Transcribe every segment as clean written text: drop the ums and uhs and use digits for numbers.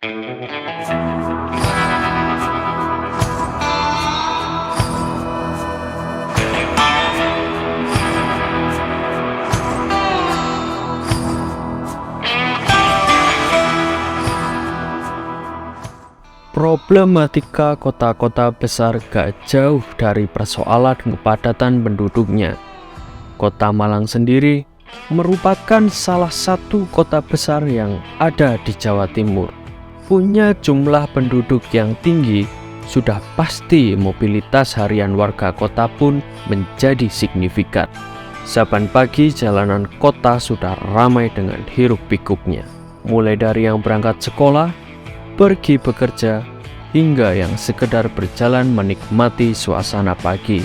Problematika kota-kota besar gak jauh dari persoalan kepadatan penduduknya. Kota Malang sendiri merupakan salah satu kota besar yang ada di Jawa Timur. Punya jumlah penduduk yang tinggi, sudah pasti mobilitas harian warga kota pun menjadi signifikan. Saban pagi jalanan kota sudah ramai dengan hiruk-pikuknya. Mulai dari yang berangkat sekolah, pergi bekerja, hingga yang sekedar berjalan menikmati suasana pagi.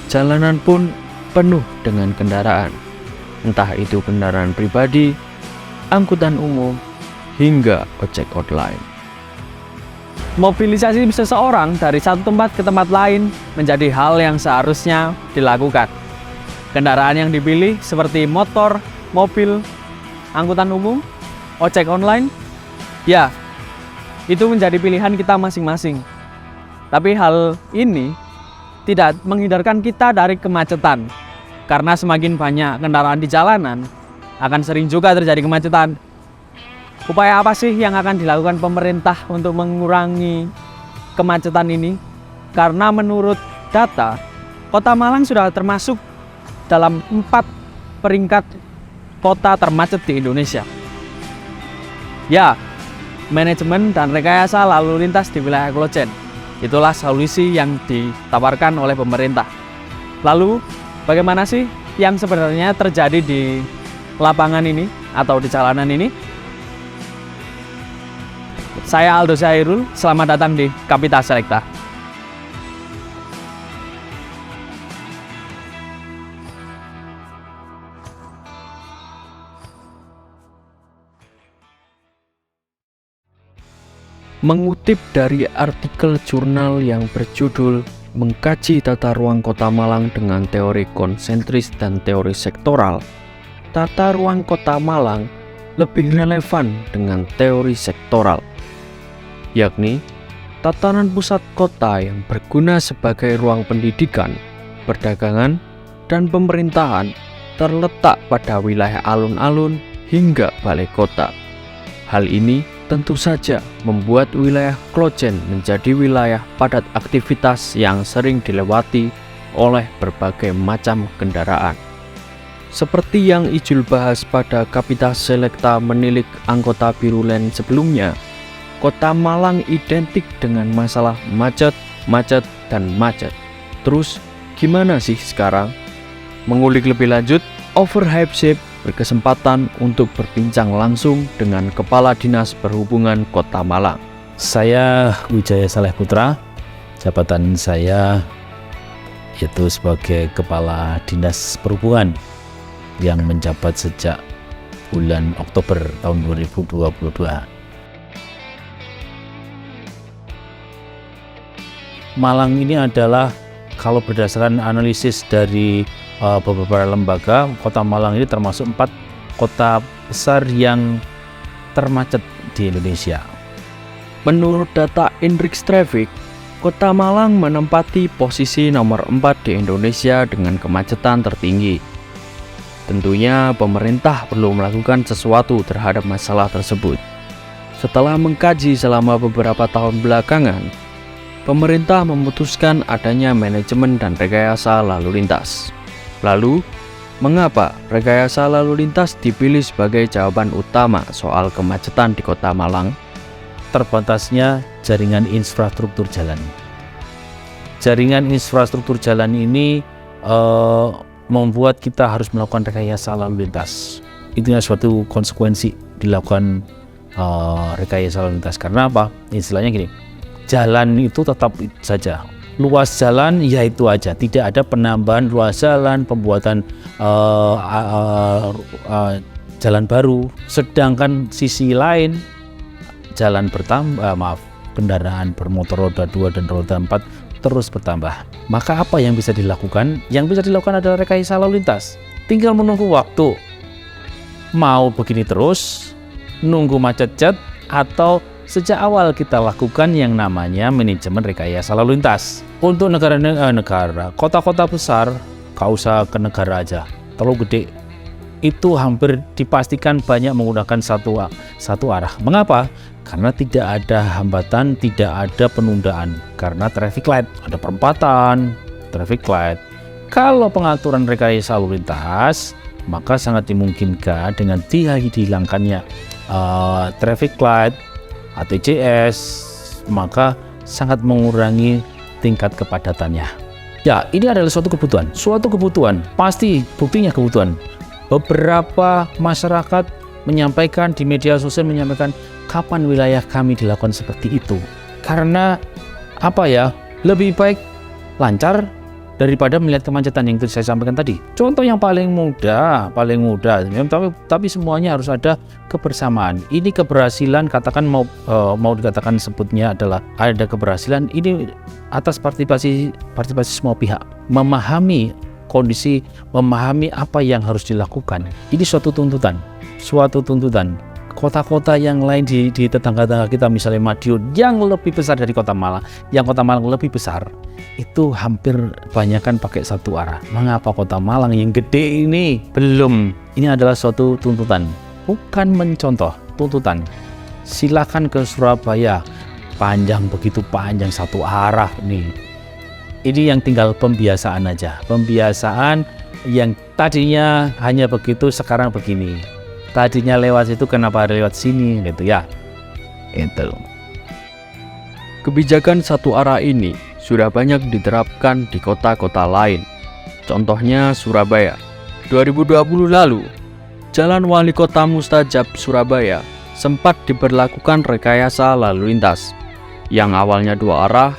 Jalanan pun penuh dengan kendaraan, entah itu kendaraan pribadi, angkutan umum, hingga ojek online. Mobilisasi seseorang dari satu tempat ke tempat lain menjadi hal yang seharusnya dilakukan. Kendaraan yang dipilih seperti motor, mobil, angkutan umum, ojek online, ya, itu menjadi pilihan kita masing-masing. Tapi hal ini tidak menghindarkan kita dari kemacetan. Karena semakin banyak kendaraan di jalanan, akan sering juga terjadi kemacetan. Upaya apa sih yang akan dilakukan pemerintah untuk mengurangi kemacetan ini? Karena menurut data, Kota Malang sudah termasuk dalam 4 peringkat kota termacet di Indonesia. Ya, manajemen dan rekayasa lalu lintas di wilayah Klojen. Itulah solusi yang ditawarkan oleh pemerintah. Lalu, bagaimana sih yang sebenarnya terjadi di lapangan ini atau di jalanan ini? Saya Aldo Syairul, selamat datang di Kapita Selekta. Mengutip dari artikel jurnal yang berjudul Mengkaji Tata Ruang Kota Malang dengan Teori Konsentris dan Teori Sektoral, tata ruang Kota Malang lebih relevan dengan teori sektoral, yakni tatanan pusat kota yang berguna sebagai ruang pendidikan, perdagangan, dan pemerintahan terletak pada wilayah alun-alun hingga balai kota. Hal ini tentu saja membuat wilayah Klojen menjadi wilayah padat aktivitas yang sering dilewati oleh berbagai macam kendaraan. Seperti yang Ijul bahas pada Kapita Selekta menilik anggota Birulen sebelumnya, Kota Malang identik dengan masalah macet, dan macet. Terus, gimana sih sekarang? Mengulik lebih lanjut, Overhype berkesempatan untuk berbincang langsung dengan Kepala Dinas Perhubungan Kota Malang. Saya Wijaya Saleh Putra, jabatan saya yaitu sebagai Kepala Dinas Perhubungan yang menjabat sejak bulan Oktober tahun 2022. Malang ini adalah, kalau berdasarkan analisis dari beberapa lembaga, Kota Malang ini termasuk 4 kota besar yang termacet di Indonesia. Menurut data Inrix Traffic, Kota Malang menempati posisi nomor 4 di Indonesia dengan kemacetan tertinggi. Tentunya pemerintah perlu melakukan sesuatu terhadap masalah tersebut. Setelah mengkaji selama beberapa tahun belakangan, pemerintah memutuskan adanya manajemen dan rekayasa lalu lintas. Lalu, mengapa rekayasa lalu lintas dipilih sebagai jawaban utama soal kemacetan di Kota Malang? Terbatasnya jaringan infrastruktur jalan. Jaringan infrastruktur jalan ini membuat kita harus melakukan rekayasa lalu lintas. Itu suatu konsekuensi dilakukan rekayasa lalu lintas. Karena apa? Istilahnya gini, jalan itu tetap saja. Luas jalan ya itu aja, tidak ada penambahan luas jalan, pembuatan jalan baru. Sedangkan sisi lain, jalan bertambah, kendaraan bermotor roda 2 dan roda 4 terus bertambah. Maka apa yang bisa dilakukan? Yang bisa dilakukan adalah rekayasa lalu lintas. Tinggal menunggu waktu. Mau begini terus, nunggu macet-cet, atau sejak awal kita lakukan yang namanya manajemen rekayasa lalu lintas. Untuk negara, kota-kota besar, gak usah ke negara aja, terlalu gede, itu hampir dipastikan banyak menggunakan satu arah. Mengapa? Karena tidak ada hambatan, tidak ada penundaan. Karena traffic light, ada perempatan, traffic light. Kalau pengaturan rekayasa lalu lintas, maka sangat dimungkinkan dengan dihilangkannya traffic light, ATCS, maka sangat mengurangi tingkat kepadatannya. Ya, ini adalah suatu kebutuhan, pasti buktinya kebutuhan. Beberapa masyarakat menyampaikan di media sosial, menyampaikan kapan wilayah kami dilakukan seperti itu. Karena apa ya, lebih baik lancar daripada melihat kemacetan yang saya sampaikan tadi. Contoh yang paling mudah, tapi semuanya harus ada kebersamaan. Ini keberhasilan, katakan mau dikatakan sebutnya adalah ada keberhasilan ini atas partisipasi semua pihak, memahami kondisi, memahami apa yang harus dilakukan. Ini suatu tuntutan. Kota-kota yang lain di tetangga-tetangga kita, misalnya Madiun yang lebih besar dari Kota Malang, yang Kota Malang lebih besar, itu hampir kebanyakan pakai satu arah. Mengapa Kota Malang yang gede ini belum? Ini adalah suatu tuntutan, bukan mencontoh, tuntutan. Silakan ke Surabaya, begitu panjang satu arah nih. Ini yang tinggal pembiasaan aja, pembiasaan yang tadinya hanya begitu, sekarang begini. Tadinya lewat situ, kenapa ada lewat sini, gitu ya. Itu. Kebijakan satu arah ini sudah banyak diterapkan di kota-kota lain. Contohnya Surabaya. 2020 lalu, Jalan Wali Kota Mustajab Surabaya sempat diberlakukan rekayasa lalu lintas. Yang awalnya dua arah,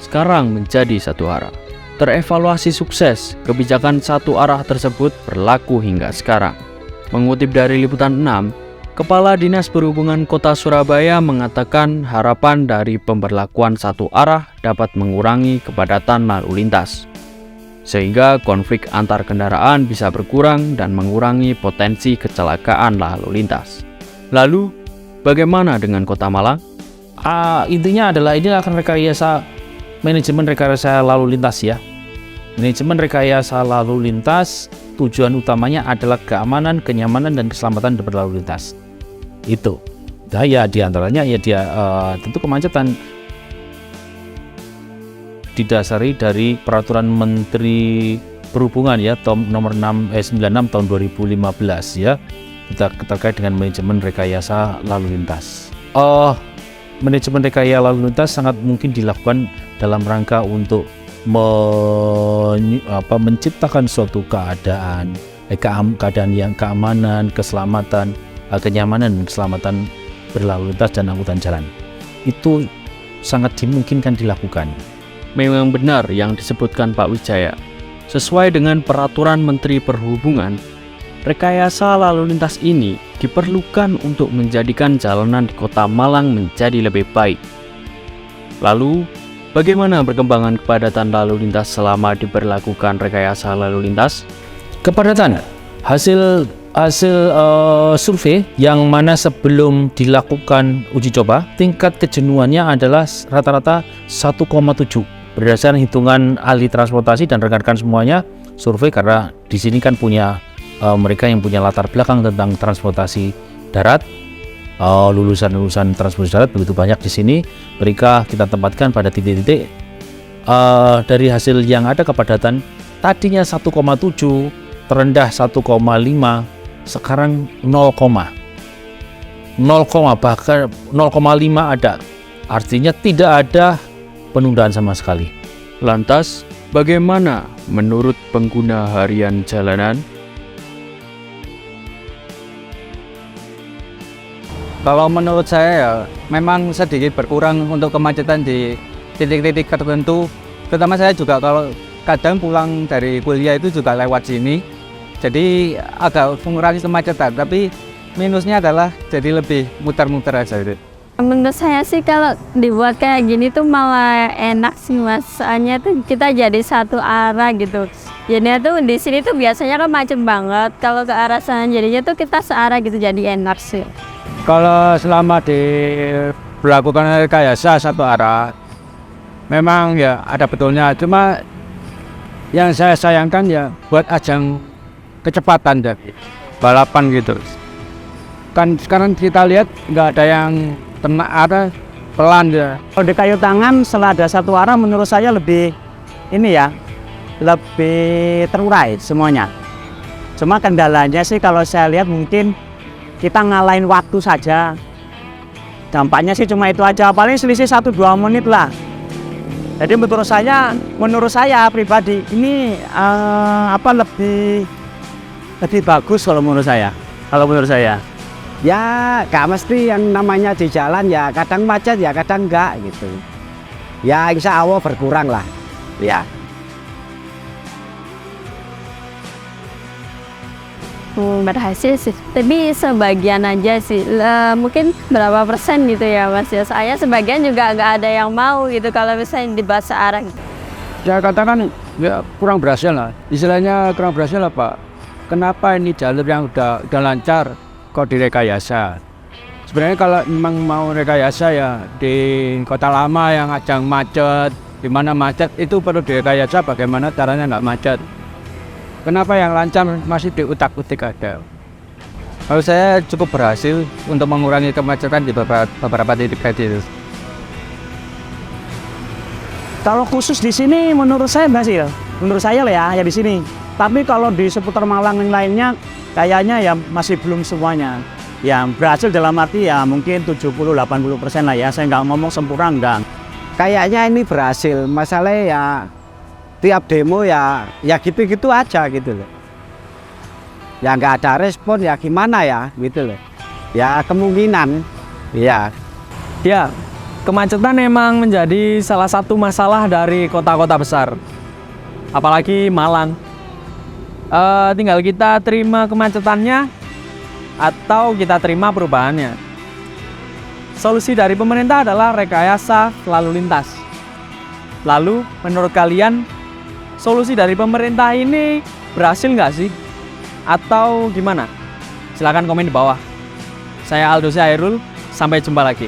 sekarang menjadi satu arah. Terevaluasi sukses, kebijakan satu arah tersebut berlaku hingga sekarang. Mengutip dari Liputan 6, Kepala Dinas Perhubungan Kota Surabaya mengatakan harapan dari pemberlakuan satu arah dapat mengurangi kepadatan lalu lintas, sehingga konflik antar kendaraan bisa berkurang dan mengurangi potensi kecelakaan lalu lintas. Lalu, bagaimana dengan Kota Malang? Intinya adalah ini akan manajemen rekayasa lalu lintas ya. Manajemen rekayasa lalu lintas tujuan utamanya adalah keamanan, kenyamanan, dan keselamatan berlalu lintas. Itu. Nah, ya diantaranya ya dia tentu kemacetan didasari dari Peraturan Menteri Perhubungan ya nomor 96 tahun 2015 ya, terkait dengan manajemen rekayasa lalu lintas. Manajemen rekayasa lalu lintas sangat mungkin dilakukan dalam rangka untuk menciptakan suatu keadaan yang keamanan, keselamatan, kenyamanan dan keselamatan berlalu lintas dan angkutan jalan. Itu sangat dimungkinkan dilakukan. Memang benar yang disebutkan Pak Wijaya. Sesuai dengan Peraturan Menteri Perhubungan, rekayasa lalu lintas ini diperlukan untuk menjadikan jalanan di Kota Malang menjadi lebih baik. Lalu, bagaimana perkembangan kepadatan lalu lintas selama diberlakukan rekayasa lalu lintas? Kepadatan, hasil survei yang mana sebelum dilakukan uji coba, tingkat kejenuhannya adalah rata-rata 1,7. Berdasarkan hitungan ahli transportasi dan rekan-rekan semuanya, survei karena di sini kan punya mereka yang punya latar belakang tentang transportasi darat. Lulusan transportasi darat begitu banyak di sini, mereka kita tempatkan pada titik-titik. Dari hasil yang ada kepadatan tadinya 1,7, terendah 1,5, sekarang 0, bahkan 0,5 ada. Artinya tidak ada penundaan sama sekali. Lantas, bagaimana menurut pengguna harian jalanan? Kalau menurut saya ya memang sedikit berkurang untuk kemacetan di titik-titik tertentu. Terutama saya juga kalau kadang pulang dari kuliah itu juga lewat sini. Jadi agak mengurangi kemacetan, tapi minusnya adalah jadi lebih muter-muter aja gitu. Menurut saya sih kalau dibuat kayak gini tuh malah enak sih Mas. Soalnya tuh kita jadi satu arah gitu. Jadinya tuh di sini tuh biasanya kan macet banget. Kalau ke arah sana jadinya tuh kita searah gitu, jadi enak sih. Kalau selama di berlakukan rekayasa satu arah memang ya ada betulnya, cuma yang saya sayangkan ya buat ajang kecepatan dari balapan gitu. Kan sekarang kita lihat nggak ada yang kena arah, pelan ya. Kalau di kayu tangan setelah ada satu arah menurut saya lebih ini ya, lebih terurai semuanya. Cuma kendalanya sih kalau saya lihat mungkin kita ngalahin waktu saja. Dampaknya sih cuma itu aja, paling selisih 1-2 menit lah. Jadi menurut saya pribadi ini lebih bagus kalau menurut saya. Ya gak mesti yang namanya di jalan ya kadang macet ya kadang enggak gitu. Ya insya Allah berkurang lah ya. Berhasil sih, tapi sebagian aja sih. Mungkin berapa persen gitu ya Mas ya. Saya sebagian juga nggak ada yang mau gitu kalau misalnya dibahas searah gitu. Saya katakan ya kurang berhasil lah. Istilahnya kurang berhasil lah Pak. Kenapa ini jalur yang udah lancar kok direkayasa? Sebenarnya kalau memang mau rekayasa ya di kota lama yang ajang macet, di mana macet itu perlu direkayasa bagaimana caranya nggak macet. Kenapa yang lancar masih diutak-utik ada? Kalau saya cukup berhasil untuk mengurangi kemacetan di beberapa titik tadi. Kalau khusus di sini menurut saya berhasil. Menurut saya lah ya di sini. Tapi kalau di seputar Malang yang lainnya kayaknya ya masih belum semuanya. Ya berhasil dalam arti ya mungkin 70-80% lah ya. Saya nggak ngomong sempurna enggak. Kayaknya ini berhasil, masalahnya ya tiap demo ya gitu-gitu aja gitu loh. Ya nggak ada respon ya gimana ya gitu loh. Ya kemungkinan ya. Ya, kemacetan memang menjadi salah satu masalah dari kota-kota besar. Apalagi Malang. Tinggal kita terima kemacetannya atau kita terima perubahannya. Solusi dari pemerintah adalah rekayasa lalu lintas. Lalu, menurut kalian, solusi dari pemerintah ini berhasil nggak sih? Atau gimana? Silahkan komen di bawah. Saya Aldo Syairul, sampai jumpa lagi.